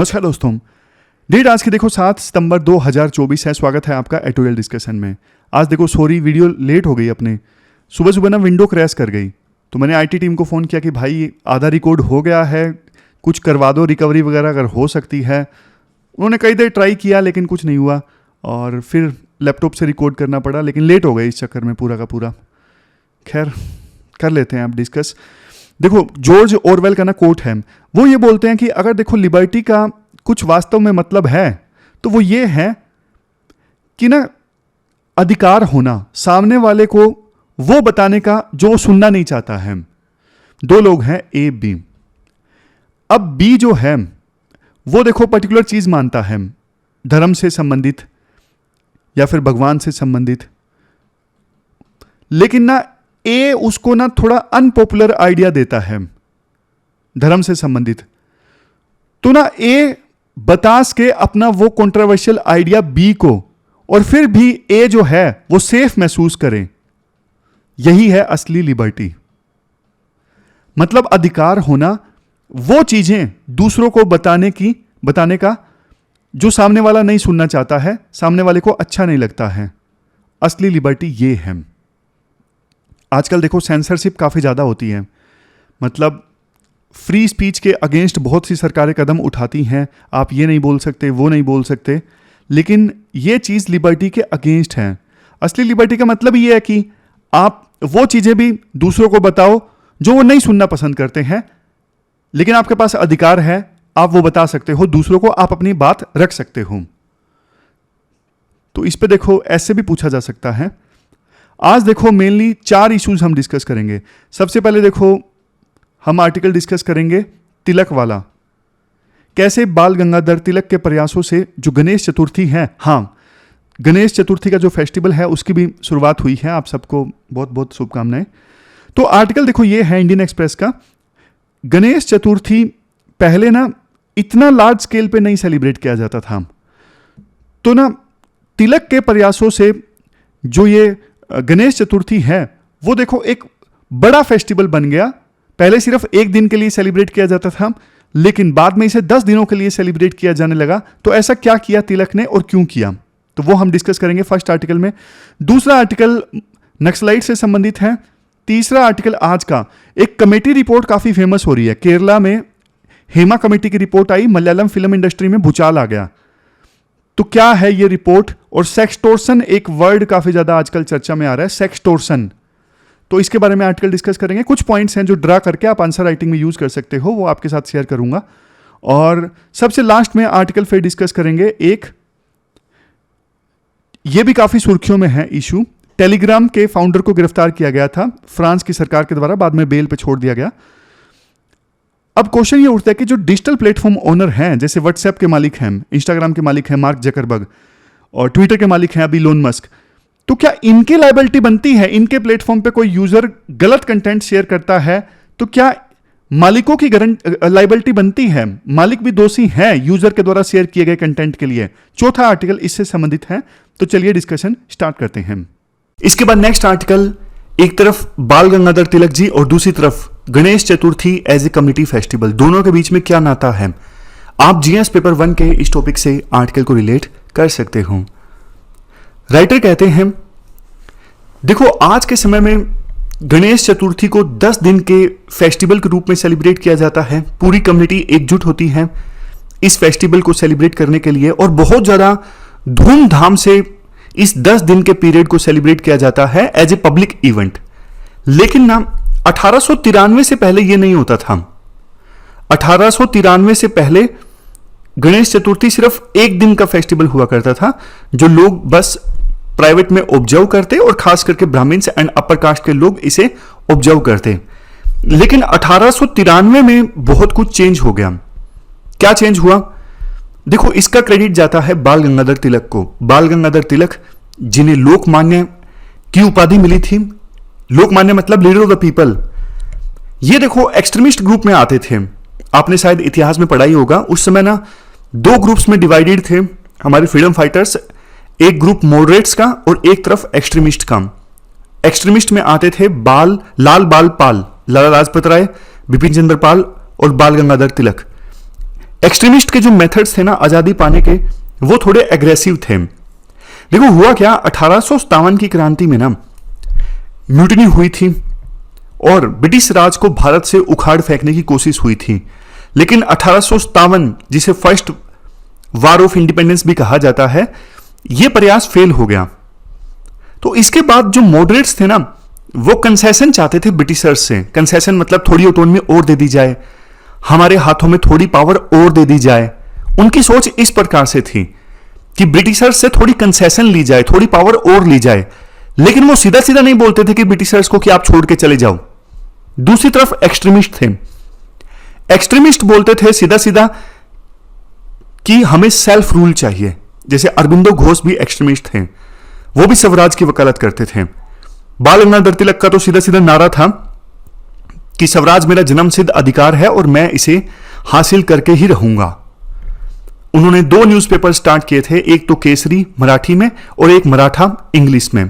नमस्कार दोस्तों, डेट आज की देखो 7 सितंबर 2024 है। स्वागत है आपका एडिटोरियल डिस्कशन में। आज देखो सॉरी वीडियो लेट हो गई अपने, सुबह सुबह ना विंडो क्रैश कर गई, तो मैंने आईटी टीम को फ़ोन किया कि भाई आधा रिकॉर्ड हो गया है, कुछ करवा दो, रिकवरी वगैरह अगर हो सकती है। उन्होंने कई देर ट्राई किया लेकिन कुछ नहीं हुआ और फिर लैपटॉप से रिकॉर्ड करना पड़ा, लेकिन लेट हो गई इस चक्कर में पूरा का पूरा। खैर कर लेते हैं आप डिस्कस। देखो जॉर्ज ऑरवेल का ना कोट है, वो ये बोलते हैं कि अगर देखो लिबर्टी का कुछ वास्तव में मतलब है तो वो ये है कि ना अधिकार होना सामने वाले को वो बताने का जो वो सुनना नहीं चाहता है। दो लोग हैं ए बी, अब बी जो है वो देखो पर्टिकुलर चीज मानता है, धर्म से संबंधित या फिर भगवान से संबंधित, लेकिन ना ए उसको ना थोड़ा अनपॉपुलर आइडिया देता है धर्म से संबंधित। तो ना ए बतास के अपना वो कंट्रोवर्शियल आइडिया बी को, और फिर भी ए जो है वो सेफ महसूस करे। यही है असली लिबर्टी, मतलब अधिकार होना वो चीजें दूसरों को बताने का जो सामने वाला नहीं सुनना चाहता है, सामने वाले को अच्छा नहीं लगता है। असली लिबर्टी ये है। आजकल देखो सेंसरशिप काफ़ी ज़्यादा होती है, मतलब फ्री स्पीच के अगेंस्ट बहुत सी सरकारें कदम उठाती हैं। आप ये नहीं बोल सकते, वो नहीं बोल सकते, लेकिन ये चीज़ लिबर्टी के अगेंस्ट है। असली लिबर्टी का मतलब ये है कि आप वो चीज़ें भी दूसरों को बताओ जो वो नहीं सुनना पसंद करते हैं, लेकिन आपके पास अधिकार है, आप वो बता सकते हो, दूसरों को आप अपनी बात रख सकते हो। तो इस पे देखो ऐसे भी पूछा जा सकता है। आज देखो मेनली 4 इश्यूज हम डिस्कस करेंगे। सबसे पहले देखो हम आर्टिकल डिस्कस करेंगे तिलक वाला, कैसे बाल गंगाधर तिलक के प्रयासों से जो गणेश चतुर्थी है, हाँ गणेश चतुर्थी का जो फेस्टिवल है उसकी भी शुरुआत हुई है। आप सबको बहुत बहुत शुभकामनाएं। तो आर्टिकल देखो ये है इंडियन एक्सप्रेस का। गणेश चतुर्थी पहले ना इतना लार्ज स्केल पे नहीं सेलिब्रेट किया जाता था, तो ना तिलक के प्रयासों से जो ये गणेश चतुर्थी है वो देखो एक बड़ा फेस्टिवल बन गया। पहले सिर्फ एक दिन के लिए सेलिब्रेट किया जाता था, लेकिन बाद में इसे 10 दिनों के लिए सेलिब्रेट किया जाने लगा। तो ऐसा क्या किया तिलक ने और क्यों किया, तो वो हम डिस्कस करेंगे फर्स्ट आर्टिकल में। दूसरा आर्टिकल नक्सलाइट से संबंधित है। तीसरा आर्टिकल आज का एक कमेटी रिपोर्ट काफी फेमस हो रही है। केरला में हेमा कमेटी की रिपोर्ट आई, मलयालम फिल्म इंडस्ट्री में भूचाल आ गया। तो क्या है ये रिपोर्ट, और सेक्सटोर्सन एक वर्ड काफी ज्यादा आजकल चर्चा में आ रहा है, सेक्सटोर्सन। तो इसके बारे में आर्टिकल डिस्कस करेंगे। कुछ पॉइंट्स हैं जो ड्रा करके आप आंसर राइटिंग में यूज कर सकते हो, वो आपके साथ शेयर करूंगा। और सबसे लास्ट में आर्टिकल फिर डिस्कस करेंगे एक, ये भी काफी सुर्खियों में है इशू, टेलीग्राम के फाउंडर को गिरफ्तार किया गया था फ्रांस की सरकार के द्वारा, बाद में बेल पे छोड़ दिया गया। अब क्वेश्चन ये उठता है कि जो डिजिटल प्लेटफॉर्म ओनर हैं, जैसे व्हाट्सएप के मालिक हैं, इंस्टाग्राम के मालिक हैं मार्क जकरबर्ग, और ट्विटर के मालिक हैं अभी इलोन मस्क, तो क्या इनकी लायबिलिटी बनती है? इनके प्लेटफॉर्म पे कोई यूजर गलत कंटेंट शेयर करता है तो क्या मालिकों की लायबिलिटी बनती है? मालिक भी दोषी हैं यूजर के द्वारा शेयर किए गए कंटेंट के लिए। चौथा आर्टिकल इससे संबंधित है। तो चलिए डिस्कशन स्टार्ट करते हैं। इसके बाद नेक्स्ट आर्टिकल, एक तरफ बाल गंगाधर तिलक जी और दूसरी तरफ Ganesh Chaturthi as a community festival, दोनों के बीच में क्या नाता है? आप जीएस पेपर 1 के इस टॉपिक से आर्टिकल को रिलेट कर सकते हो। राइटर कहते हैं, देखो आज के समय में गणेश चतुर्थी को 10 दिन के फेस्टिवल के रूप में सेलिब्रेट किया जाता है। पूरी कम्युनिटी एकजुट होती है इस फेस्टिवल को सेलिब्रेट करने के लिए, और बहुत ज्यादा धूमधाम से इस 10 दिन के पीरियड को सेलिब्रेट किया जाता है एज ए पब्लिक इवेंट। लेकिन ना 1893 से पहले यह नहीं होता था। 1893 से पहले गणेश चतुर्थी सिर्फ एक दिन का फेस्टिवल हुआ करता था, जो लोग बस प्राइवेट में ऑब्जर्व करते और खास करके ब्राह्मण्स एंड अपर कास्ट के लोग इसे ऑब्जर्व करते। लेकिन 1893 में बहुत कुछ चेंज हो गया। क्या चेंज हुआ? देखो इसका क्रेडिट जाता है बाल गंगाधर तिलक को। बाल गंगाधर तिलक जिन्हें लोकमान्य की उपाधि मिली थी, लोकमान्य मतलब लीडर ऑफ द पीपल। ये देखो एक्सट्रीमिस्ट ग्रुप में आते थे। आपने शायद इतिहास में पढ़ाई होगा, उस समय ना 2 ग्रुप्स में डिवाइडेड थे हमारे फ्रीडम फाइटर्स, एक ग्रुप मॉडरेट्स का और एक तरफ एक्सट्रीमिस्ट का। एक्सट्रीमिस्ट में आते थे लाल बाल पाल, लाला लाजपत राय, बिपिन चंद्र पाल और बाल गंगाधर तिलक। एक्सट्रीमिस्ट के जो मेथड्स थे ना आजादी पाने के, वो थोड़े एग्रेसिव थे। देखो हुआ क्या, 1857 की क्रांति में ना म्यूटिनी हुई थी और ब्रिटिश राज को भारत से उखाड़ फेंकने की कोशिश हुई थी। लेकिन 1857, जिसे फर्स्ट वार ऑफ इंडिपेंडेंस भी कहा जाता है, यह प्रयास फेल हो गया। तो इसके बाद जो मॉडरेट्स थे ना, वो कंसेशन चाहते थे ब्रिटिशर्स से। कंसेशन मतलब थोड़ी ऑटोनॉमी और दे दी जाए, हमारे हाथों में थोड़ी पावर और दे दी जाए। उनकी सोच इस प्रकार से थी कि ब्रिटिशर्स से थोड़ी कंसेशन ली जाए, थोड़ी पावर और ली जाए। लेकिन वो सीधा सीधा नहीं बोलते थे कि ब्रिटिशर्स को कि आप छोड़ के चले जाओ। दूसरी तरफ एक्सट्रीमिस्ट थे। एक्सट्रीमिस्ट बोलते थे सीधा सीधा कि हमें सेल्फ रूल चाहिए। जैसे अरबिंदो घोष भी एक्सट्रीमिस्ट थे, वो भी स्वराज की वकालत करते थे। बाल गंगाधर तिलक का तो सीधा सीधा नारा था कि स्वराज मेरा जन्मसिद्ध अधिकार है और मैं इसे हासिल करके ही रहूंगा। उन्होंने 2 न्यूज़पेपर स्टार्ट किए थे, एक तो केसरी मराठी में और एक मराठा इंग्लिश में।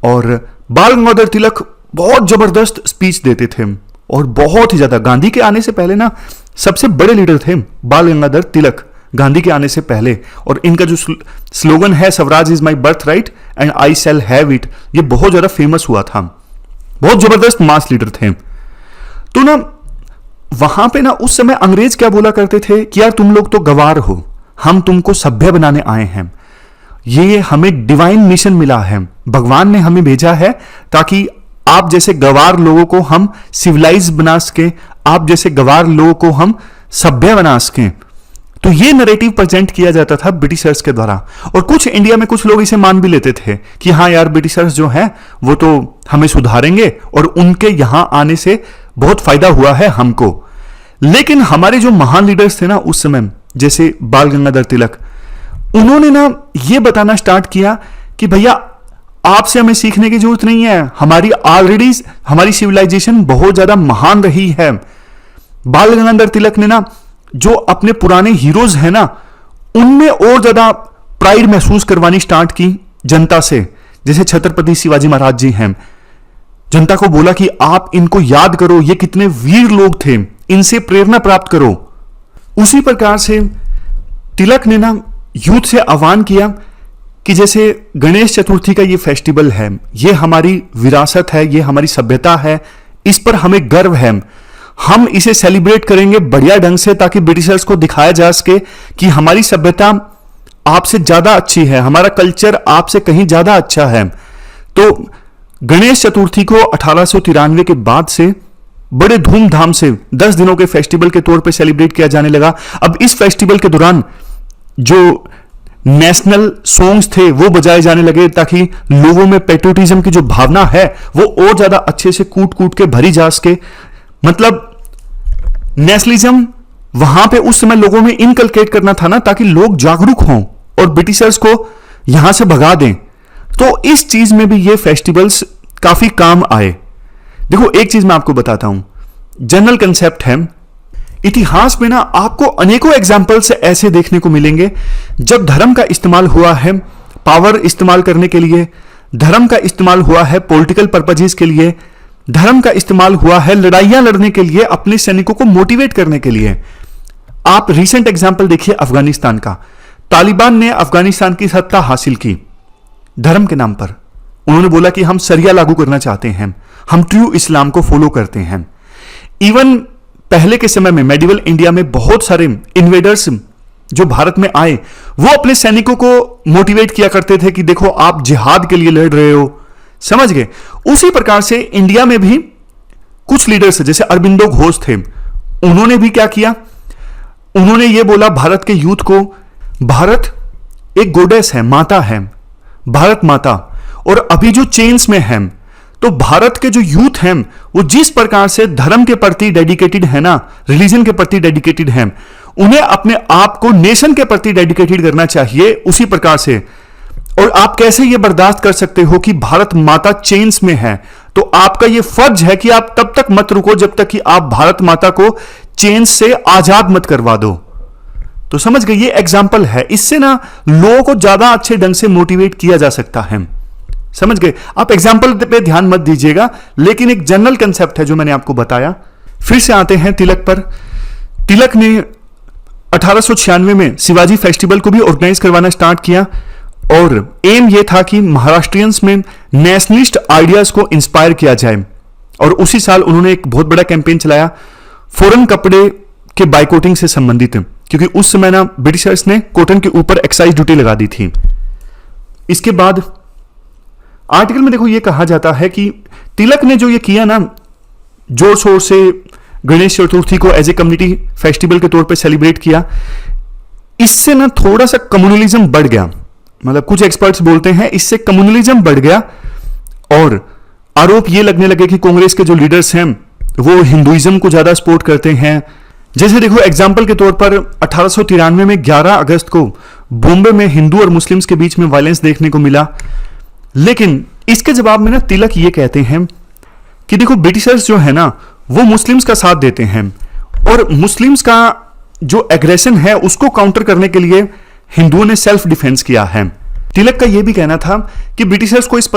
और बाल गंगाधर तिलक बहुत जबरदस्त स्पीच देते थे और बहुत ही ज्यादा, गांधी के आने से पहले ना सबसे बड़े लीडर थे बाल गंगाधर तिलक, गांधी के आने से पहले। और इनका जो स्लोगन है Swaraj is my birth right and I shall have it, ये बहुत ज्यादा फेमस हुआ था। बहुत जबरदस्त मास लीडर थे। तो ना वहां पे ना उस समय अंग्रेज क्या बोला करते थे कि यार तुम लोग तो गवार हो, हम तुमको सभ्य बनाने आए हैं, ये हमें डिवाइन मिशन मिला है, भगवान ने हमें भेजा है ताकि आप जैसे गवार लोगों को हम सिविलाइज बना सके, आप जैसे गवार लोगों को हम सभ्य बना सके। तो ये नैरेटिव प्रेजेंट किया जाता था ब्रिटिशर्स के द्वारा। और कुछ इंडिया में कुछ लोग इसे मान भी लेते थे कि हाँ यार ब्रिटिशर्स जो हैं वो तो हमें सुधारेंगे और उनके यहां आने से बहुत फायदा हुआ है हमको। लेकिन हमारे जो महान लीडर्स थे ना उस समय, जैसे बाल गंगाधर तिलक, उन्होंने ना ये बताना स्टार्ट किया कि भैया आपसे हमें सीखने की जरूरत नहीं है, हमारी ऑलरेडी हमारी सिविलाइजेशन बहुत ज्यादा महान रही है। बाल गंगाधर तिलक ने ना जो अपने पुराने हीरोज हैं ना, उनमें और ज्यादा प्राइड महसूस करवानी स्टार्ट की जनता से। जैसे छत्रपति शिवाजी महाराज जी हैं, जनता को बोला कि आप इनको याद करो, ये कितने वीर लोग थे, इनसे प्रेरणा प्राप्त करो। उसी प्रकार से तिलक ने ना यूथ से आह्वान किया कि जैसे गणेश चतुर्थी का ये फेस्टिवल है, ये हमारी विरासत है, ये हमारी सभ्यता है, इस पर हमें गर्व है, हम इसे सेलिब्रेट करेंगे बढ़िया ढंग से ताकि ब्रिटिशर्स को दिखाया जा सके कि हमारी सभ्यता आपसे ज्यादा अच्छी है, हमारा कल्चर आपसे कहीं ज्यादा अच्छा है। तो गणेश चतुर्थी को 1893 के बाद से बड़े धूमधाम से 10 दिनों के फेस्टिवल के तौर पे सेलिब्रेट किया जाने लगा। अब इस फेस्टिवल के दौरान जो नेशनल सॉन्ग्स थे वो बजाए जाने लगे ताकि लोगों में पेट्रियोटिज्म की जो भावना है वो और ज्यादा अच्छे से कूट कूट के भरी जा सके। मतलब नेशनलिज्म वहां पे उस समय लोगों में इनकलकेट करना था ना, ताकि लोग जागरूक हों और ब्रिटिशर्स को यहां से भगा दें। तो इस चीज में भी ये फेस्टिवल्स काफी काम आए। देखो एक चीज मैं आपको बताता हूं, जनरल कंसेप्ट है, इतिहास में ना आपको अनेकों एग्जाम्पल्स ऐसे देखने को मिलेंगे जब धर्म का इस्तेमाल हुआ है पावर इस्तेमाल करने के लिए, धर्म का इस्तेमाल हुआ है पॉलिटिकल पर्पजेस के लिए, धर्म का इस्तेमाल हुआ है लड़ाइयां लड़ने के लिए, अपने सैनिकों को मोटिवेट करने के लिए। आप रिसेंट एग्जाम्पल देखिए अफगानिस्तान का। तालिबान ने अफगानिस्तान की सत्ता हासिल की धर्म के नाम पर। उन्होंने बोला कि हम शरिया लागू करना चाहते हैं, हम ट्रू इस्लाम को फॉलो करते हैं। इवन पहले के समय में मेडिवल इंडिया में बहुत सारे इन्वेडर्स जो भारत में आए, वो अपने सैनिकों को मोटिवेट किया करते थे कि देखो आप जिहाद के लिए लड़ रहे हो, समझ गए। उसी प्रकार से इंडिया में भी कुछ लीडर्स जैसे अरबिंदो घोष थे, उन्होंने भी क्या किया, उन्होंने ये बोला भारत के यूथ को, भारत एक गोडेस है, माता है, भारत माता, और अभी जो चेंज में है, तो भारत के जो यूथ हैं वो जिस प्रकार से धर्म के प्रति डेडिकेटेड है ना, रिलीजन के प्रति डेडिकेटेड हैं, उन्हें अपने आप को नेशन के प्रति डेडिकेटेड करना चाहिए उसी प्रकार से। और आप कैसे ये बर्दाश्त कर सकते हो कि भारत माता चेंज में है, तो आपका ये फर्ज है कि आप तब तक मत रुको जब तक कि आप भारत माता को चेंज से आजाद मत करवा दो। तो समझ गए, ये एग्जाम्पल है, इससे ना लोगों को ज्यादा अच्छे ढंग से मोटिवेट किया जा सकता है। समझ गए। आप एग्जाम्पल पे ध्यान मत दीजिएगा, लेकिन एक जनरल कंसेप्ट है जो मैंने आपको बताया। फिर से आते हैं तिलक पर। तिलक ने 1896 में शिवाजी फेस्टिवल को भी ऑर्गेनाइज करवाना स्टार्ट किया और एम यह था कि महाराष्ट्रियंस में नेशनलिस्ट आइडियाज को इंस्पायर किया जाए। और उसी साल उन्होंने एक बहुत बड़ा कैंपेन चलाया फॉरेन कपड़े के बाइकॉटिंग से संबंधित, क्योंकि उस समय ना ब्रिटिशर्स ने कॉटन के ऊपर एक्साइज ड्यूटी लगा दी थी। इसके बाद आर्टिकल में देखो ये कहा जाता है कि तिलक ने जो ये किया ना, जोर शोर से गणेश चतुर्थी को एज ए कम्युनिटी फेस्टिवल के तौर पे सेलिब्रेट किया, इससे ना थोड़ा सा कम्युनलिज्म बढ़ गया। मतलब कुछ एक्सपर्ट्स बोलते हैं इससे कम्युनलिज्म बढ़ गया और आरोप ये लगने लगे कि कांग्रेस के जो लीडर्स हैं वो हिंदुइज्म को ज्यादा सपोर्ट करते हैं। जैसे देखो एग्जाम्पल के तौर पर 1893 में 11 अगस्त को बॉम्बे में हिंदू और मुस्लिम्स के बीच में वायलेंस देखने को मिला। लेकिन इसके जवाब में ना तिलक ये कहते हैं कि देखो ब्रिटिशर्स जो है ना वो मुस्लिम्स का साथ देते हैं और मुस्लिम्स का जो एग्रेशन है उसको काउंटर करने के लिए हिंदुओं ने सेल्फ डिफेंस किया है। तिलक का यह भी कहना था कि ब्रिटिशर्स को इस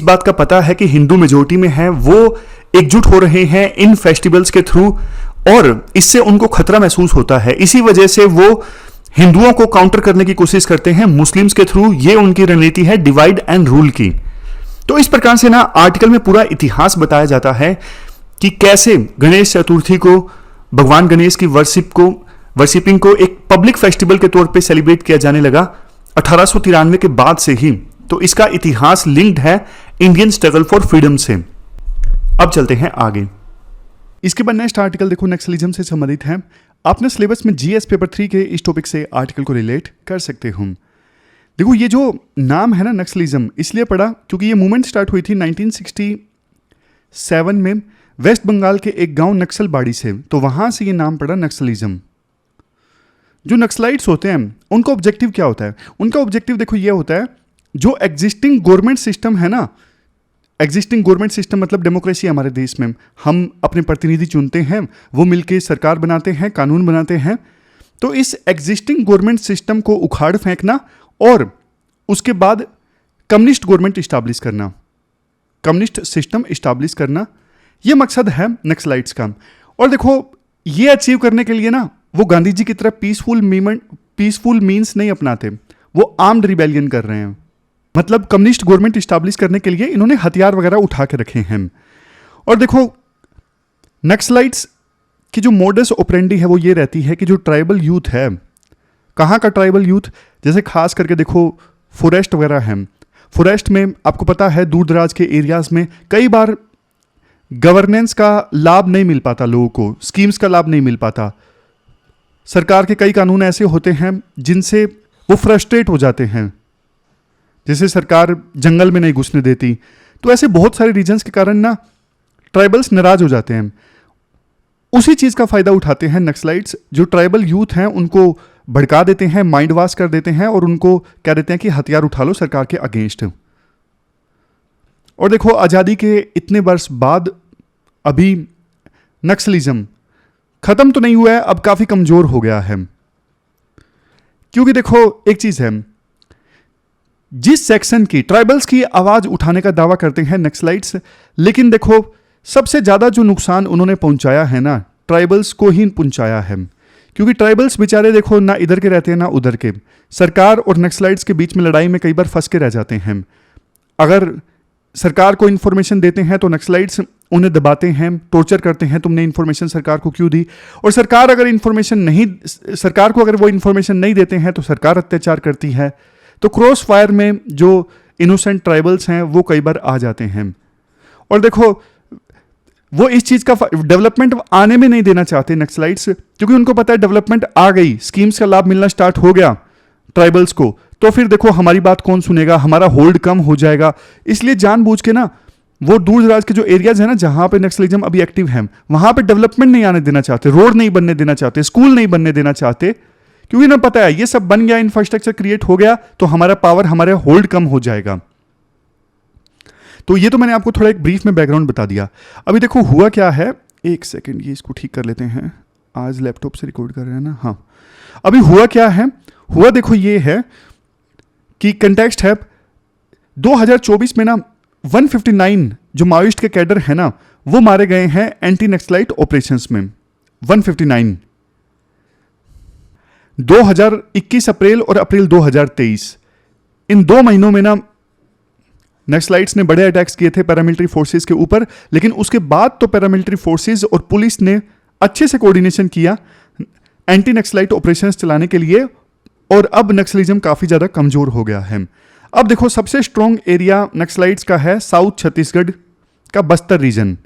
बात का पता है कि हिंदू मेजोरिटी में है, वो एकजुट हो रहे हैं इन फेस्टिवल्स के थ्रू और इससे उनको खतरा महसूस होता है। इसी वजह से वो हिंदुओं को काउंटर करने की कोशिश करते हैं मुस्लिम्स के थ्रू। ये उनकी रणनीति है डिवाइड एंड रूल की। तो इस प्रकार से ना आर्टिकल में पूरा इतिहास बताया जाता है कि कैसे गणेश चतुर्थी को, भगवान गणेश की वर्शिपिंग को एक पब्लिक फेस्टिवल के तौर पे सेलिब्रेट किया जाने लगा 1893 के बाद से ही। तो इसका इतिहास लिंक्ड है इंडियन स्ट्रगल फॉर फ्रीडम से। अब चलते हैं आगे। इसके बाद नेक्स्ट आर्टिकल देखो नक्सलिज्म से संबंधित है। आपने सिलेबस में जीएस पेपर 3 के इस टॉपिक से आर्टिकल को रिलेट कर सकते हो। देखो ये जो नाम है ना नक्सलिज्म इसलिए पड़ा क्योंकि ये मूवमेंट स्टार्ट हुई थी 1967 में वेस्ट बंगाल के एक गांव नक्सलबाड़ी से, तो वहां से ये नाम पड़ा नक्सलिज्म। जो नक्सलाइट्स होते हैं उनका ऑब्जेक्टिव क्या होता है? उनका ऑब्जेक्टिव देखो ये होता है जो एग्जिस्टिंग गवर्नमेंट सिस्टम है ना, एग्जिस्टिंग गवर्नमेंट सिस्टम मतलब डेमोक्रेसी हमारे देश में, हम अपने प्रतिनिधि चुनते हैं, वो मिलके सरकार बनाते हैं, कानून बनाते हैं। तो इस एग्जिस्टिंग गवर्नमेंट सिस्टम को उखाड़ फेंकना और उसके बाद कम्युनिस्ट गवर्नमेंट इस्टाब्लिश करना, कम्युनिस्ट सिस्टम इस्टाब्लिश करना, ये मकसद है नक्सलाइट्स का। और देखो ये अचीव करने के लिए ना वो गांधी जी की तरह पीसफुल मीन्स नहीं अपनाते, वो आर्म्ड रिबेलियन कर रहे हैं। मतलब कम्युनिस्ट गवर्नमेंट इस्टाब्लिश करने के लिए इन्होंने हथियार वगैरह उठा के रखे हैं। और देखो नक्सलाइट्स की जो मोडस ऑपरेंडी है वो ये रहती है कि जो ट्राइबल यूथ है, कहाँ का ट्राइबल यूथ, जैसे खास करके देखो फॉरेस्ट वगैरह है, फॉरेस्ट में आपको पता है दूर दराज के एरियाज में कई बार गवर्नेंस का लाभ नहीं मिल पाता, लोगों को स्कीम्स का लाभ नहीं मिल पाता। सरकार के कई कानून ऐसे होते हैं जिनसे वो फ्रस्ट्रेट हो जाते हैं, जैसे सरकार जंगल में नहीं घुसने देती। तो ऐसे बहुत सारे रीजंस के कारण ना ट्राइबल्स नाराज हो जाते हैं। उसी चीज़ का फायदा उठाते हैं नक्सलाइट्स, जो ट्राइबल यूथ हैं उनको भड़का देते हैं, माइंड वॉश कर देते हैं और उनको कह देते हैं कि हथियार उठा लो सरकार के अगेंस्ट। और देखो आज़ादी के इतने वर्ष बाद अभी नक्सलिज्म खत्म तो नहीं हुआ है, अब काफ़ी कमज़ोर हो गया है। क्योंकि देखो एक चीज़ है, जिस सेक्शन की ट्राइबल्स की आवाज़ उठाने का दावा करते हैं नक्सलाइट्स, लेकिन देखो सबसे ज़्यादा जो नुकसान उन्होंने पहुंचाया है ना ट्राइबल्स को ही पहुंचाया है। क्योंकि ट्राइबल्स बेचारे देखो ना इधर के रहते हैं ना उधर के, सरकार और नक्सलाइट्स के बीच में लड़ाई में कई बार फंस के रह जाते हैं। अगर सरकार को इन्फॉर्मेशन देते हैं तो नक्सलाइट्स उन्हें दबाते हैं, टॉर्चर करते हैं, तुमने इन्फॉर्मेशन सरकार को क्यों दी। और सरकार को अगर वो इन्फॉर्मेशन नहीं देते हैं तो सरकार अत्याचार करती है। तो क्रॉस फायर में जो इनोसेंट ट्राइबल्स हैं वो कई बार आ जाते हैं। और देखो वो इस चीज़ का डेवलपमेंट आने में नहीं देना चाहते नक्सलाइट्स, क्योंकि उनको पता है डेवलपमेंट आ गई, स्कीम्स का लाभ मिलना स्टार्ट हो गया ट्राइबल्स को, तो फिर देखो हमारी बात कौन सुनेगा, हमारा होल्ड कम हो जाएगा। इसलिए जानबूझ के ना वो दूर दराज के जो एरियाज है ना जहां पे नक्सलिज्म अभी एक्टिव है वहां पे डेवलपमेंट नहीं आने देना चाहते, रोड नहीं बनने देना चाहते, स्कूल नहीं बनने देना चाहते, क्योंकि ना पता है ये सब बन गया, इंफ्रास्ट्रक्चर क्रिएट हो गया तो हमारा पावर, हमारा होल्ड कम हो जाएगा। तो ये तो मैंने आपको थोड़ा एक ब्रीफ में बैकग्राउंड बता दिया। अभी देखो हुआ क्या है, एक सेकेंड ये इसको ठीक कर लेते हैं, आज लैपटॉप से रिकॉर्ड कर रहे हैं ना। हाँ अभी हुआ क्या है, हुआ देखो ये है कि कंटेक्स्ट है 2024 में ना 159 जो माओइस्ट के कैडर है ना वो मारे गए हैं एंटी नक्सलाइट ऑपरेशंस में, 159। 2021 अप्रैल और अप्रैल 2023, इन 2 महीनों में ना नक्सलाइट्स ने बड़े अटैक्स किए थे पैरामिलिट्री फोर्सेस के ऊपर, लेकिन उसके बाद तो पैरामिलिट्री फोर्सेस और पुलिस ने अच्छे से कोऑर्डिनेशन किया एंटी नक्सलाइट ऑपरेशंस चलाने के लिए, और अब नक्सलिज्म काफ़ी ज़्यादा कमज़ोर हो गया है। अब देखो सबसे स्ट्रॉन्ग एरिया नक्सलाइट्स का है साउथ छत्तीसगढ़ का बस्तर रीजन।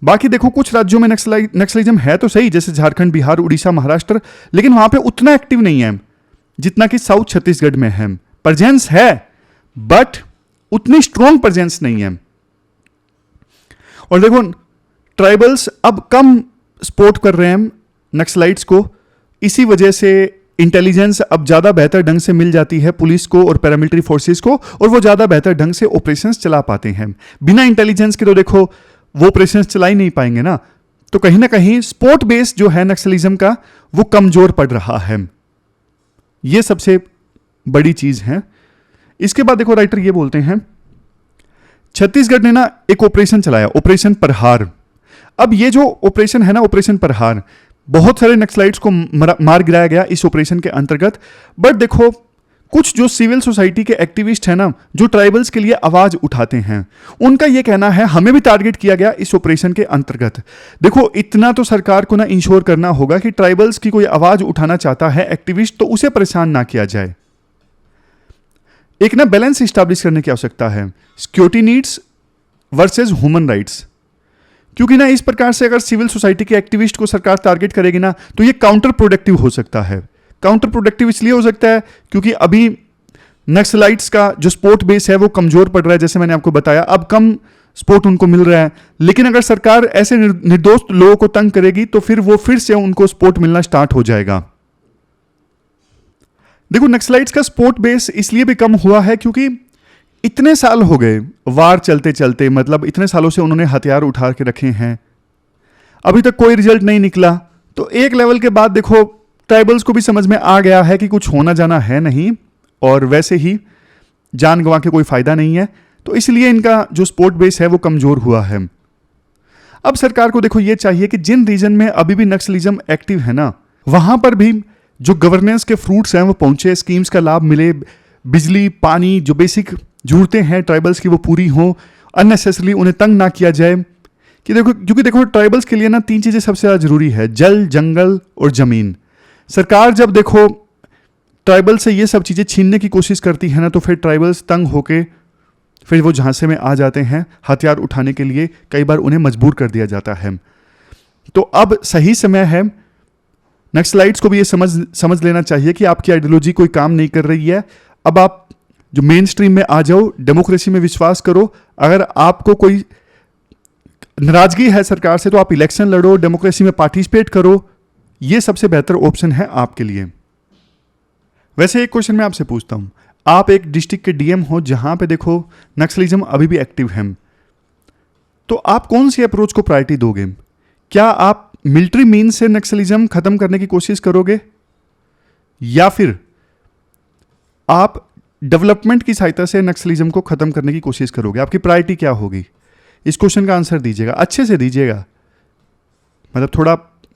बाकी देखो कुछ राज्यों में नक्सलिज्म है तो सही, जैसे झारखंड, बिहार, उड़ीसा, महाराष्ट्र, लेकिन वहाँ पे उतना एक्टिव नहीं है जितना कि साउथ छत्तीसगढ़ में है। प्रेजेंस है बट उतनी स्ट्रॉन्ग प्रेजेंस नहीं है। और देखो ट्राइबल्स अब कम सपोर्ट कर रहे हैं नक्सलाइट्स को, इसी वजह से इंटेलिजेंस अब ज़्यादा बेहतर ढंग से मिल जाती है पुलिस को और पैरामिलिट्री फोर्सेस को, और वो ज़्यादा बेहतर ढंग से ऑपरेशंस चला पाते हैं। बिना इंटेलिजेंस के तो देखो वो ऑपरेशंस चला ही नहीं पाएंगे ना, तो कहीं ना कहीं स्पोर्ट बेस जो है नक्सलिज्म का वो कमज़ोर पड़ रहा है। ये सबसे बड़ी चीज़ है। इसके बाद देखो राइटर ये बोलते हैं छत्तीसगढ़ ने ना एक ऑपरेशन चलाया, ऑपरेशन प्रहार। अब ये जो ऑपरेशन है ना, ऑपरेशन प्रहार, बहुत सारे नक्सलाइट्स को मार गिराया गया इस ऑपरेशन के अंतर्गत। बट देखो कुछ जो सिविल सोसाइटी के एक्टिविस्ट हैं ना, जो ट्राइबल्स के लिए आवाज उठाते हैं, उनका यह कहना है हमें भी टारगेट किया गया इस ऑपरेशन के अंतर्गत। देखो इतना तो सरकार को ना इंश्योर करना होगा कि ट्राइबल्स की कोई आवाज उठाना चाहता है एक्टिविस्ट, तो उसे परेशान ना किया जाए। एक ना बैलेंस स्टैब्लिश करने की आवश्यकता है, security needs versus human rights. क्योंकि ना इस प्रकार से अगर सिविल सोसाइटी के एक्टिविस्ट को सरकार टारगेट करेगी ना, तो ये काउंटर प्रोडक्टिव हो सकता है। काउंटर प्रोडक्टिव इसलिए हो सकता है क्योंकि अभी नक्सलाइट्स का जो सपोर्ट बेस है वो कमजोर पड़ रहा है, जैसे मैंने आपको बताया, अब कम सपोर्ट उनको मिल रहा है। लेकिन अगर सरकार ऐसे निर्दोष लोगों को तंग करेगी तो फिर वो फिर से उनको सपोर्ट मिलना स्टार्ट हो जाएगा। देखो नक्सलाइट्स का सपोर्ट बेस इसलिए भी कम हुआ है क्योंकि इतने साल हो गए वार चलते चलते, मतलब इतने सालों से उन्होंने हथियार उठा के रखे हैं, अभी तक कोई रिजल्ट नहीं निकला। तो एक लेवल के बाद देखो ट्राइबल्स को भी समझ में आ गया है कि कुछ होना जाना है नहीं, और वैसे ही जान गंवा के कोई फायदा नहीं है, तो इसलिए इनका जो सपोर्ट बेस है वो कमजोर हुआ है। अब सरकार को देखो ये चाहिए कि जिन रीजन में अभी भी नक्सलिज्म एक्टिव है ना, वहां पर भी जो गवर्नेंस के फ्रूट्स हैं वो पहुंचे, स्कीम्स का लाभ मिले, बिजली, पानी, जो बेसिक जरूरतें हैं ट्राइबल्स की वो पूरी हों, अननेसेसरली उन्हें तंग ना किया जाए। कि देखो क्योंकि देखो ट्राइबल्स के लिए ना 3 चीजें सबसे ज्यादा जरूरी है, जल, जंगल और जमीन। सरकार जब देखो ट्राइबल से ये सब चीजें छीनने की कोशिश करती है ना, तो फिर ट्राइबल्स तंग होके फिर वो झांसे में आ जाते हैं, हथियार उठाने के लिए कई बार उन्हें मजबूर कर दिया जाता है। तो अब सही समय है, नक्सलाइट्स को भी ये समझ लेना चाहिए कि आपकी आइडियोलॉजी कोई काम नहीं कर रही है। अब आप जो मेन स्ट्रीम में आ जाओ, डेमोक्रेसी में विश्वास करो। अगर आपको कोई नाराजगी है सरकार से तो आप इलेक्शन लड़ो, डेमोक्रेसी में पार्टिसिपेट करो, ये सबसे बेहतर ऑप्शन है आपके लिए। वैसे एक क्वेश्चन मैं आपसे पूछता हूं, आप एक डिस्ट्रिक्ट के डीएम हो जहां पे देखो नक्सलिज्म अभी भी एक्टिव है, तो आप कौन सी अप्रोच को प्रायोरिटी दोगे? क्या आप मिलिट्री मीन्स से नक्सलिज्म खत्म करने की कोशिश करोगे, या फिर आप डेवलपमेंट की सहायता से नक्सलिज्म को खत्म करने की कोशिश करोगे? आपकी प्रायोरिटी क्या होगी? इस क्वेश्चन का आंसर दीजिएगा, अच्छे से दीजिएगा, मतलब थोड़ा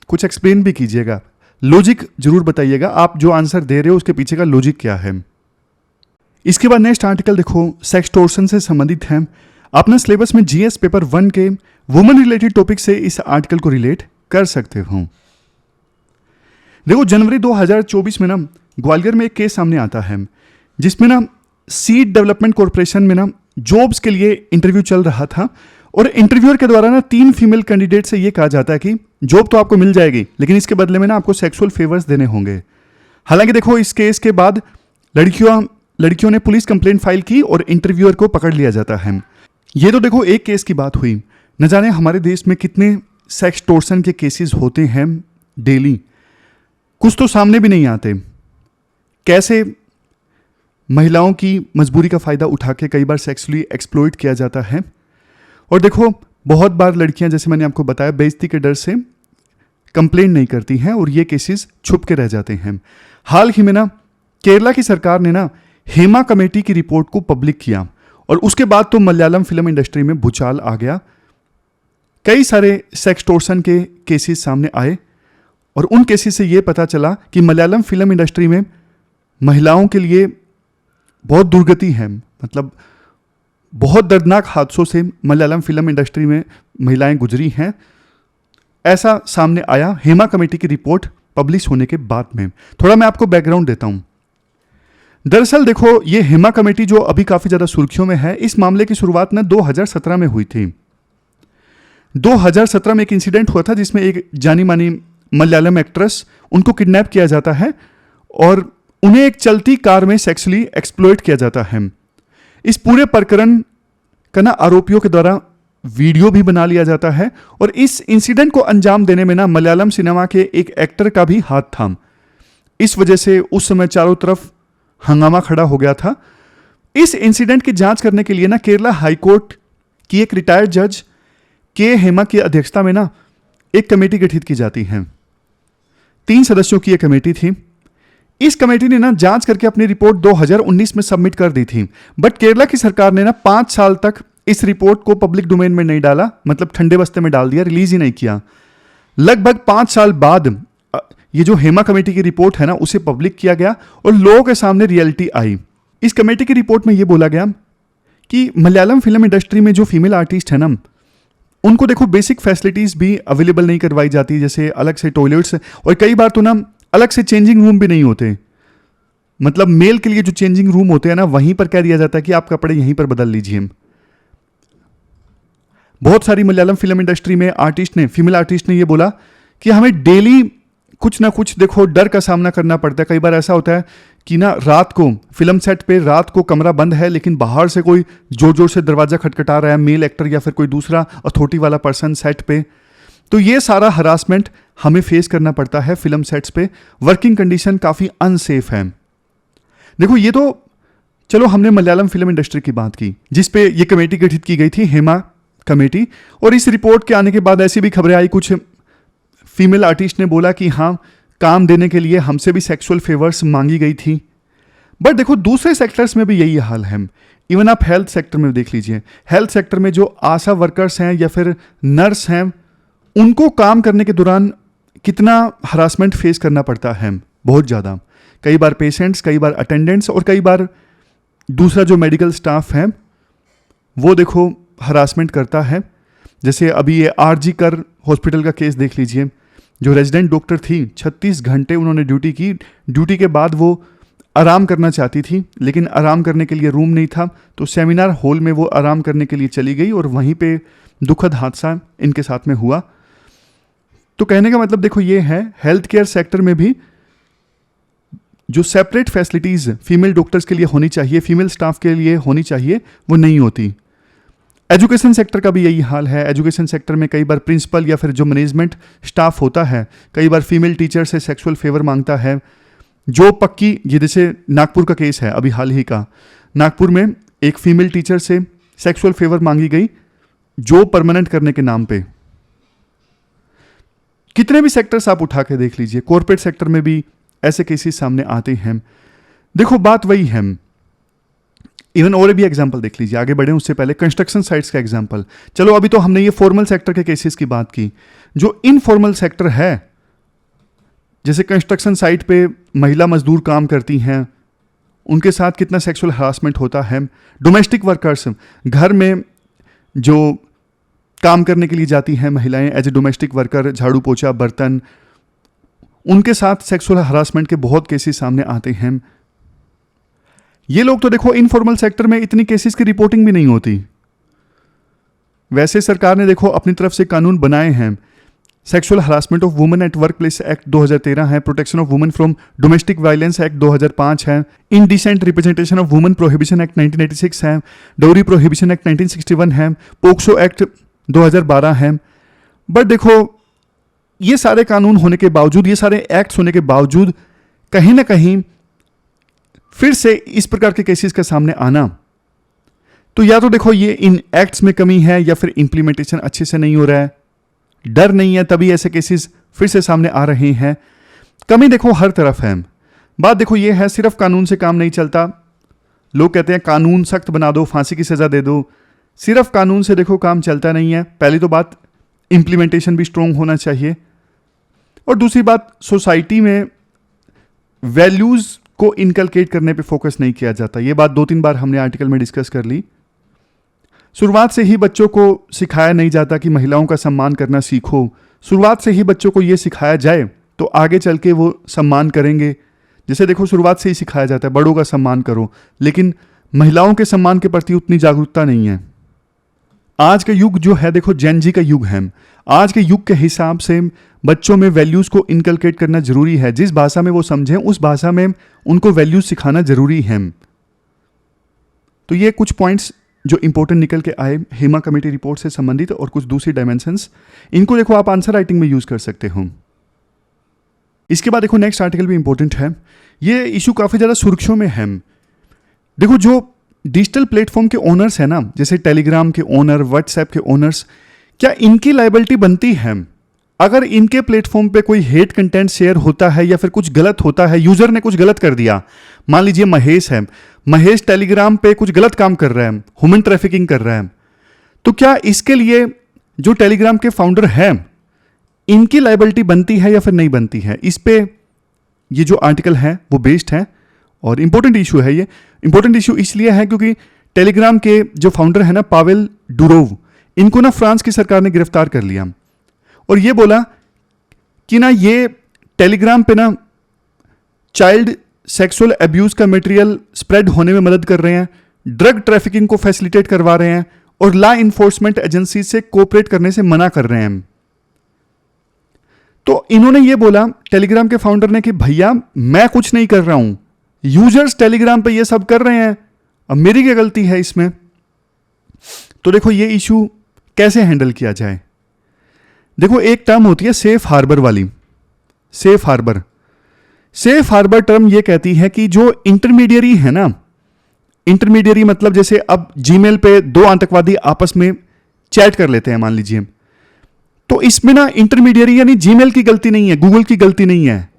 कुछ एक्सप्लेन भी कीजिएगा, लॉजिक जरूर बताइएगा, आप जो आंसर दे रहे हो उसके पीछे का लॉजिक क्या है। इसके बाद नेक्स्ट आर्टिकल देखो सेक्सटोर्शन से संबंधित है। अपने सिलेबस में जीएस पेपर 1 के वुमेन रिलेटेड टॉपिक से इस आर्टिकल को रिलेट कर सकते हो। देखो जनवरी 2024 में ना ग्वालियर में एक केस सामने आता है जिसमें ना सीड डेवलपमेंट कॉर्पोरेशन में ना जॉब्स के लिए इंटरव्यू चल रहा था, और इंटरव्यूअर के द्वारा ना 3 फीमेल कैंडिडेट से ये कहा जाता है कि जॉब तो आपको मिल जाएगी लेकिन इसके बदले में ना आपको सेक्सुअल फेवर्स देने होंगे। हालांकि देखो इस केस के बाद लड़कियों ने पुलिस कंप्लेंट फाइल की और इंटरव्यूअर को पकड़ लिया जाता है। ये तो देखो एक केस की बात हुई, न जाने हमारे देश में कितने सेक्सटोर्शन के केसेस होते हैं डेली, कुछ तो सामने भी नहीं आते। कैसे महिलाओं की मजबूरी का फायदा उठा के कई बार सेक्सुअली एक्सप्लॉइट किया जाता है। और देखो बहुत बार लड़कियां, जैसे मैंने आपको बताया, बेइज्जती के डर से कंप्लेंट नहीं करती हैं और ये केसेस छुप के रह जाते हैं। हाल ही में ना केरला की सरकार ने ना हेमा कमेटी की रिपोर्ट को पब्लिक किया, और उसके बाद तो मलयालम फिल्म इंडस्ट्री में भूचाल आ गया। कई सारे सेक्सटोर्शन के केसेस सामने आए, और उन केसेस से ये पता चला कि मलयालम फिल्म इंडस्ट्री में महिलाओं के लिए बहुत दुर्गति है, मतलब बहुत दर्दनाक हादसों से मलयालम फिल्म इंडस्ट्री में महिलाएं गुजरी हैं। ऐसा सामने आया हेमा कमेटी की रिपोर्ट पब्लिश होने के बाद में। थोड़ा मैं आपको बैकग्राउंड देता हूं। दरअसल देखो, ये हेमा कमेटी जो अभी काफी ज्यादा सुर्खियों में है, इस मामले की शुरुआत ना 2017 में हुई थी। 2017 में एक इंसिडेंट हुआ था जिसमें एक जानी मानी मलयालम एक्ट्रेस, उनको किडनैप किया जाता है और उन्हें एक चलती कार में सेक्सुअली एक्सप्लॉइट किया जाता है। इस पूरे प्रकरण का ना आरोपियों के द्वारा वीडियो भी बना लिया जाता है और इस इंसिडेंट को अंजाम देने में ना मलयालम सिनेमा के एक एक्टर का भी हाथ था। इस वजह से उस समय चारों तरफ हंगामा खड़ा हो गया था। इस इंसिडेंट की जांच करने के लिए ना केरला हाईकोर्ट की एक रिटायर्ड जज के हेमा की अध्यक्षता में ना एक कमेटी गठित की जाती है। 3 सदस्यों की एक कमेटी थी। इस कमेटी ने ना जांच करके अपनी रिपोर्ट 2019 में सबमिट कर दी थी, बट केरला की सरकार ने ना 5 साल तक इस रिपोर्ट को पब्लिक डोमेन में नहीं डाला, मतलब ठंडे बस्ते में डाल दिया, रिलीज ही नहीं किया। लगभग 5 साल बाद ये जो हेमा कमेटी की रिपोर्ट है ना, उसे पब्लिक किया गया और लोगों के सामने रियलिटी आई। इस कमेटी की रिपोर्ट में यह बोला गया कि मलयालम फिल्म इंडस्ट्री में जो फीमेल आर्टिस्ट है ना, उनको देखो बेसिक फैसिलिटीज भी अवेलेबल नहीं करवाई जाती, जैसे अलग से टॉयलेट्स, और कई बार तो ना अलग से चेंजिंग रूम भी नहीं होते। मतलब मेल के लिए जो चेंजिंग रूम होते हैं ना, वहीं पर कह दिया जाता है कि आप कपड़े यहीं पर बदल लीजिए। बहुत सारी मलयालम फिल्म इंडस्ट्री में फीमेल आर्टिस्ट ने यह बोला कि हमें डेली कुछ ना कुछ देखो डर का सामना करना पड़ता है। कई बार ऐसा होता है कि ना रात को फिल्म सेट पे रात को कमरा बंद है, लेकिन बाहर से कोई जोर जोर से दरवाजा खटखटा रहा है, मेल एक्टर या फिर कोई दूसरा अथॉरिटी वाला पर्सन सेट पे। तो ये सारा हरासमेंट हमें फेस करना पड़ता है फिल्म सेट्स पे। वर्किंग कंडीशन काफी अनसेफ है। देखो, ये तो चलो हमने मलयालम फिल्म इंडस्ट्री की बात की, जिसपे ये कमेटी गठित की गई थी, हेमा कमेटी। और इस रिपोर्ट के आने के बाद ऐसी भी खबरें आई, कुछ फीमेल आर्टिस्ट ने बोला कि हाँ, काम देने के लिए हमसे भी सेक्सुअल फेवर्स मांगी गई थी। बट देखो, दूसरे सेक्टर्स में भी यही हाल है। इवन आप हेल्थ सेक्टर में देख लीजिए, हेल्थ सेक्टर में जो आशा वर्कर्स हैं या फिर नर्स हैं, उनको काम करने के दौरान कितना हरासमेंट फेस करना पड़ता है, बहुत ज़्यादा। कई बार पेशेंट्स, कई बार अटेंडेंट्स और कई बार दूसरा जो मेडिकल स्टाफ है वो देखो हरासमेंट करता है। जैसे अभी ये आरजी कर हॉस्पिटल का केस देख लीजिए। जो रेजिडेंट डॉक्टर थी, 36 घंटे उन्होंने ड्यूटी की। ड्यूटी के बाद वो आराम करना चाहती थी, लेकिन आराम करने के लिए रूम नहीं था, तो सेमिनार हॉल में वो आराम करने के लिए चली गई और वहीं पे दुखद हादसा इनके साथ में हुआ। तो कहने का मतलब देखो ये है, हेल्थ केयर सेक्टर में भी जो सेपरेट फैसिलिटीज फीमेल डॉक्टर्स के लिए होनी चाहिए, फीमेल स्टाफ के लिए होनी चाहिए, वो नहीं होती। एजुकेशन सेक्टर का भी यही हाल है। एजुकेशन सेक्टर में कई बार प्रिंसिपल या फिर जो मैनेजमेंट स्टाफ होता है, कई बार फीमेल टीचर से सेक्सुअल फेवर मांगता है। जो पक्की, ये जैसे नागपुर का केस है अभी हाल ही का, नागपुर में एक फीमेल टीचर से सेक्सुअल फेवर मांगी गई जॉब परमानेंट करने के नाम पे। कितने भी सेक्टर्स आप उठा के देख लीजिए, कॉर्पोरेट सेक्टर में भी ऐसे केसेस सामने आते हैं। देखो, बात वही है। इवन और भी एग्जांपल देख लीजिए, आगे बढ़े उससे पहले कंस्ट्रक्शन साइट्स का एग्जांपल। चलो, अभी तो हमने ये फॉर्मल सेक्टर के केसेस की बात की। जो इनफॉर्मल सेक्टर है, जैसे कंस्ट्रक्शन साइट पे महिला मजदूर काम करती हैं, उनके साथ कितना सेक्सुअल हरासमेंट होता है। डोमेस्टिक वर्कर्स, घर में जो काम करने के लिए जाती हैं महिलाएं एज ए डोमेस्टिक वर्कर, झाड़ू पोछा बर्तन, उनके साथ सेक्सुअल हरासमेंट के बहुत केसेस सामने आते हैं। ये लोग तो देखो इनफॉर्मल सेक्टर में इतनी केसेस की रिपोर्टिंग भी नहीं होती। वैसे सरकार ने देखो अपनी तरफ से कानून बनाए हैं। Sexual harassment of women at work place act 2013 है, protection of women from domestic violence act 2005 है, indecent representation of women prohibition act 1986 है, डाउरी प्रोहिबिशन एक्ट 1961 है, पोक्सो एक्ट 2012 है। बट देखो, ये सारे कानून होने के बावजूद, ये सारे एक्ट्स होने के बावजूद, कहीं ना कहीं फिर से इस प्रकार के केसेस के सामने आना, तो या तो देखो ये इन एक्ट्स में कमी है या फिर इंप्लीमेंटेशन अच्छे से नहीं हो रहा है, डर नहीं है, तभी ऐसे केसेस फिर से सामने आ रहे हैं। कमी देखो हर तरफ है। बात देखो ये है, सिर्फ कानून से काम नहीं चलता। लोग कहते हैं कानून सख्त बना दो, फांसी की सजा दे दो। सिर्फ कानून से देखो काम चलता नहीं है। पहली तो बात, इंप्लीमेंटेशन भी स्ट्रोंग होना चाहिए। और दूसरी बात, सोसाइटी में वैल्यूज को इनकलकेट करने पे फोकस नहीं किया जाता। ये बात 2-3 बार हमने आर्टिकल में डिस्कस कर ली। शुरुआत से ही बच्चों को सिखाया नहीं जाता कि महिलाओं का सम्मान करना सीखो। शुरुआत से ही बच्चों को ये सिखाया जाए तो आगे चल के वो सम्मान करेंगे। जैसे देखो, शुरुआत से ही सिखाया जाता है बड़ों का सम्मान करो, लेकिन महिलाओं के सम्मान के प्रति उतनी जागरूकता नहीं है। आज का युग जो है, देखो जेन जी का युग है। आज के युग के हिसाब से बच्चों में वैल्यूज़ को इनकलकेट करना जरूरी है। जिस भाषा में वो समझें उस भाषा में उनको वैल्यूज सिखाना जरूरी है। तो ये कुछ पॉइंट्स जो इंपॉर्टेंट निकल के आए हेमा कमेटी रिपोर्ट से संबंधित, और कुछ दूसरी डायमेंशंस, इनको देखो आप आंसर राइटिंग में यूज कर सकते हो। इसके बाद देखो नेक्स्ट आर्टिकल भी इंपॉर्टेंट है। ये इशू काफी ज्यादा सुर्खियों में है। देखो, जो डिजिटल प्लेटफॉर्म के ओनर्स है ना, जैसे टेलीग्राम के ओनर, व्हाट्सएप के ओनर्स, क्या इनकी लायबिलिटी बनती है अगर इनके प्लेटफॉर्म पे कोई हेट कंटेंट शेयर होता है या फिर कुछ गलत होता है, यूजर ने कुछ गलत कर दिया। मान लीजिए महेश है, महेश टेलीग्राम पे कुछ गलत काम कर रहा है, ह्यूमन ट्रैफिकिंग कर रहा है, तो क्या इसके लिए जो टेलीग्राम के फाउंडर हैं इनकी लायबिलिटी बनती है या फिर नहीं बनती है? इस पे ये जो आर्टिकल है वो बेस्ड है और इंपॉर्टेंट इशू है। ये इंपॉर्टेंट इशू इसलिए है क्योंकि टेलीग्राम के जो फाउंडर है ना, पावेल डुरोव, इनको ना फ्रांस की सरकार ने गिरफ्तार कर लिया और ये बोला कि ना ये टेलीग्राम पे ना चाइल्ड सेक्सुअल अब्यूज का मटेरियल स्प्रेड होने में मदद कर रहे हैं, ड्रग ट्रैफिकिंग को फैसिलिटेट करवा रहे हैं और लॉ इन्फोर्समेंट एजेंसी से कोऑपरेट करने से मना कर रहे हैं। तो इन्होंने ये बोला टेलीग्राम के फाउंडर ने कि भैया मैं कुछ नहीं कर रहा हूं, यूजर्स टेलीग्राम पे ये सब कर रहे हैं, अब मेरी क्या गलती है इसमें? तो देखो ये इशू कैसे हैंडल किया जाए। देखो एक टर्म होती है सेफ हार्बर वाली। सेफ हार्बर टर्म ये कहती है कि जो इंटरमीडियरी है ना, इंटरमीडियरी मतलब जैसे अब जीमेल पे 2 आतंकवादी आपस में चैट कर लेते हैं मान लीजिए, तो इसमें ना इंटरमीडियरी यानी जीमेल की गलती नहीं है, गूगल की गलती नहीं है।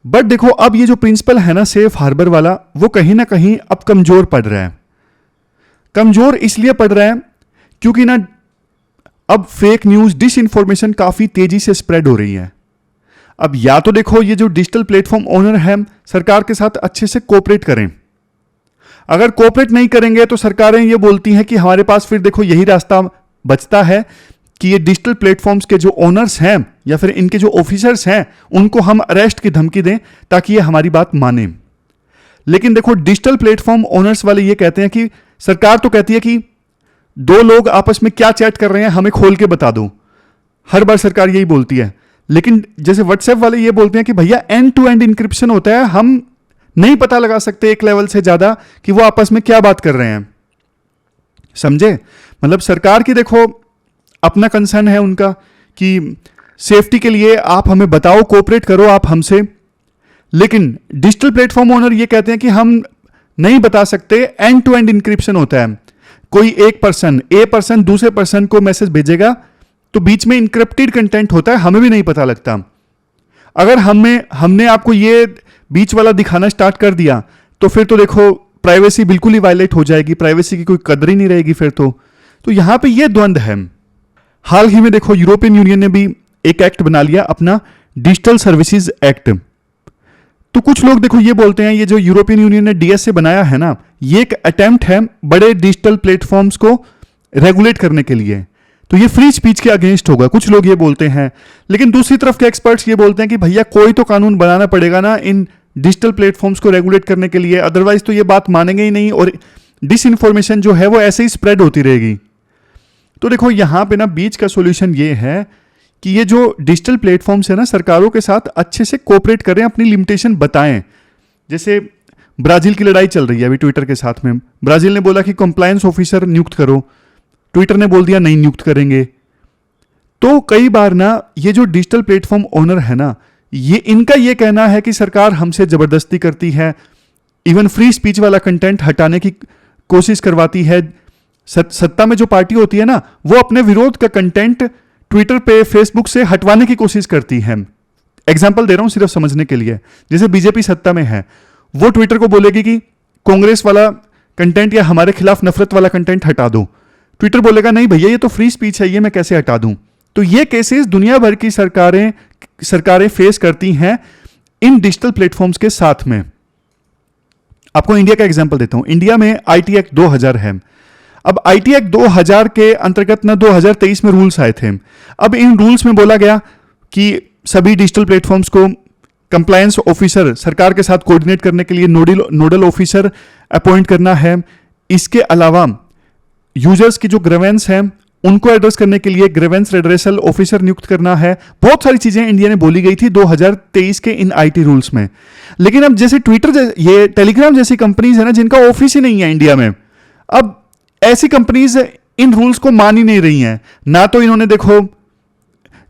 बट देखो अब ये जो प्रिंसिपल है ना सेफ हार्बर वाला, वो कहीं ना कहीं अब कमजोर पड़ रहा है। कमजोर इसलिए पड़ रहा है क्योंकि ना अब फेक न्यूज, डिसइंफॉर्मेशन काफी तेजी से स्प्रेड हो रही है। अब या तो देखो ये जो डिजिटल प्लेटफॉर्म ओनर है सरकार के साथ अच्छे से कोऑपरेट करें, अगर कोऑपरेट नहीं करेंगे तो सरकारें ये बोलती हैं कि हमारे पास फिर देखो यही रास्ता बचता है कि ये डिजिटल प्लेटफॉर्म्स के जो ओनर्स हैं या फिर इनके जो ऑफिसर्स हैं उनको हम अरेस्ट की धमकी दें ताकि ये हमारी बात माने। लेकिन देखो डिजिटल प्लेटफॉर्म ओनर्स वाले ये कहते हैं कि सरकार तो कहती है कि 2 लोग आपस में क्या चैट कर रहे हैं हमें खोल के बता दो, हर बार सरकार यही बोलती है। लेकिन जैसे व्हाट्सएप वाले ये बोलते हैं कि भैया एंड टू एंड इंक्रिप्शन होता है, हम नहीं पता लगा सकते एक लेवल से ज्यादा कि वो आपस में क्या बात कर रहे हैं। समझे? मतलब सरकार की देखो अपना कंसर्न है उनका कि सेफ्टी के लिए आप हमें बताओ, कोऑपरेट करो आप हमसे। लेकिन डिजिटल प्लेटफॉर्म ओनर ये कहते हैं कि हम नहीं बता सकते, एंड टू एंड इंक्रिप्शन होता है। कोई एक पर्सन ए पर्सन दूसरे पर्सन को मैसेज भेजेगा तो बीच में इंक्रिप्टेड कंटेंट होता है, हमें भी नहीं पता लगता। अगर हमने आपको ये बीच वाला दिखाना स्टार्ट कर दिया तो फिर तो देखो प्राइवेसी बिल्कुल ही वायलेट हो जाएगी, प्राइवेसी की कोई कदर ही नहीं रहेगी फिर तो यहां पे ये द्वंद्व है। हाल ही में देखो यूरोपियन यूनियन ने भी एक एक्ट बना लिया अपना, डिजिटल सर्विसेज एक्ट। तो कुछ लोग देखो ये बोलते हैं ये जो यूरोपियन यूनियन ने डीएसए बनाया है ना, ये एक अटेम्प्ट है बड़े डिजिटल प्लेटफॉर्म्स को रेगुलेट करने के लिए, तो ये फ्री स्पीच के अगेंस्ट होगा, कुछ लोग ये बोलते हैं। लेकिन दूसरी तरफ के एक्सपर्ट्स ये बोलते हैं कि भैया कोई तो कानून बनाना पड़ेगा ना इन डिजिटल प्लेटफॉर्म्स को रेगुलेट करने के लिए, अदरवाइज तो ये बात मानेंगे ही नहीं और डिसइंफॉर्मेशन जो है वो ऐसे ही स्प्रेड होती रहेगी। तो देखो यहां पे ना बीच का सॉल्यूशन ये है कि ये जो डिजिटल प्लेटफॉर्म्स है ना सरकारों के साथ अच्छे से कोऑपरेट करें, अपनी लिमिटेशन बताएं। जैसे ब्राजील की लड़ाई चल रही है अभी ट्विटर के साथ में, ब्राजील ने बोला कि कंप्लायंस ऑफिसर नियुक्त करो, ट्विटर ने बोल दिया नहीं नियुक्त करेंगे। तो कई बार ना ये जो डिजिटल प्लेटफॉर्म ओनर है ना, ये इनका ये कहना है कि सरकार हमसे जबरदस्ती करती है, इवन फ्री स्पीच वाला कंटेंट हटाने की कोशिश करवाती है। सत्ता में जो पार्टी होती है ना वो अपने विरोध का कंटेंट ट्विटर पे फेसबुक से हटवाने की कोशिश करती है। एग्जाम्पल दे रहा हूं सिर्फ समझने के लिए, जैसे बीजेपी सत्ता में है, वो ट्विटर को बोलेगी कि कांग्रेस वाला कंटेंट या हमारे खिलाफ नफरत वाला कंटेंट हटा दो, ट्विटर बोलेगा नहीं भैया ये तो फ्री स्पीच है, ये मैं कैसे हटा दूं। तो ये केसेस दुनिया भर की सरकारें फेस करती हैं इन डिजिटल प्लेटफॉर्म्स के साथ में। आपको इंडिया का एग्जांपल देता हूं। इंडिया में आईटी एक्ट 2000 है। अब आईटी एक्ट 2000 के अंतर्गत ना 2023 में रूल्स आए थे। अब इन रूल्स में बोला गया कि सभी डिजिटल प्लेटफॉर्म्स को कंप्लायंस ऑफिसर सरकार के साथ कोऑर्डिनेट करने के लिए नोडल ऑफिसर अपॉइंट करना है। इसके अलावा यूजर्स की जो ग्रीवेंस है उनको एड्रेस करने के लिए ग्रीवेंस रेड्रेसल ऑफिसर नियुक्त करना है। बहुत सारी चीजें इंडिया में बोली गई थी 2023 के इन आईटी रूल्स में। लेकिन अब जैसे ट्विटर, ये टेलीग्राम जैसी कंपनीज है ना, जिनका ऑफिस ही नहीं है इंडिया में, अब ऐसी कंपनीज इन रूल्स को मान ही नहीं रही हैं। ना तो इन्होंने देखो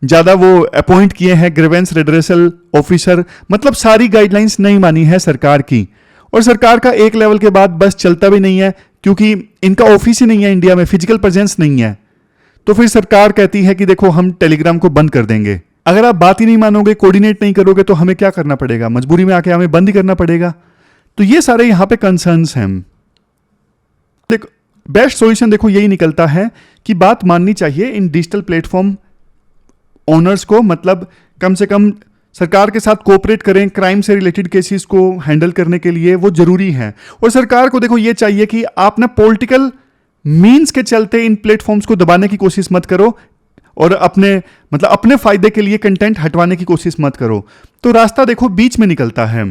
ज्यादा वो अपॉइंट किए हैं ग्रीवेंस रेड्रेसल ऑफिसर, मतलब सारी गाइडलाइंस नहीं मानी है सरकार की। और सरकार का एक लेवल के बाद बस चलता भी नहीं है, क्योंकि इनका ऑफिस ही नहीं है इंडिया में, फिजिकल प्रेजेंस नहीं है। तो फिर सरकार कहती है कि देखो हम टेलीग्राम को बंद कर देंगे। अगर आप बात ही नहीं मानोगे, कोऑर्डिनेट नहीं करोगे, तो हमें क्या करना पड़ेगा? मजबूरी में आके हमें बंद ही करना पड़ेगा। तो ये सारे यहां पे कंसर्न्स हैं। देखो, बेस्ट सॉल्यूशन देखो यही निकलता है कि बात माननी चाहिए इन डिजिटल प्लेटफॉर्म ओनर्स को, मतलब कम से कम सरकार के साथ कोऑपरेट करें क्राइम से रिलेटेड केसेस को हैंडल करने के लिए, वो जरूरी है। और सरकार को देखो ये चाहिए कि आप ना पॉलिटिकल मींस के चलते इन प्लेटफॉर्म्स को दबाने की कोशिश मत करो और अपने फायदे के लिए कंटेंट हटवाने की कोशिश मत करो। तो रास्ता देखो बीच में निकलता है।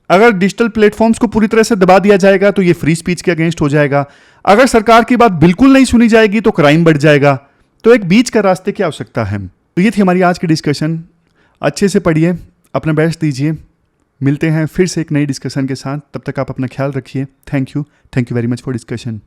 अगर डिजिटल प्लेटफॉर्म्स को पूरी तरह से दबा दिया जाएगा तो ये फ्री स्पीच के अगेंस्ट हो जाएगा। अगर सरकार की बात बिल्कुल नहीं सुनी जाएगी तो क्राइम बढ़ जाएगा। तो एक बीच का रास्ते की आवश्यकता है। तो ये थी हमारी आज की डिस्कशन। अच्छे से पढ़िए, अपना बेस्ट दीजिए। मिलते हैं फिर से एक नई डिस्कशन के साथ। तब तक आप अपना ख्याल रखिए। Thank you very much for discussion.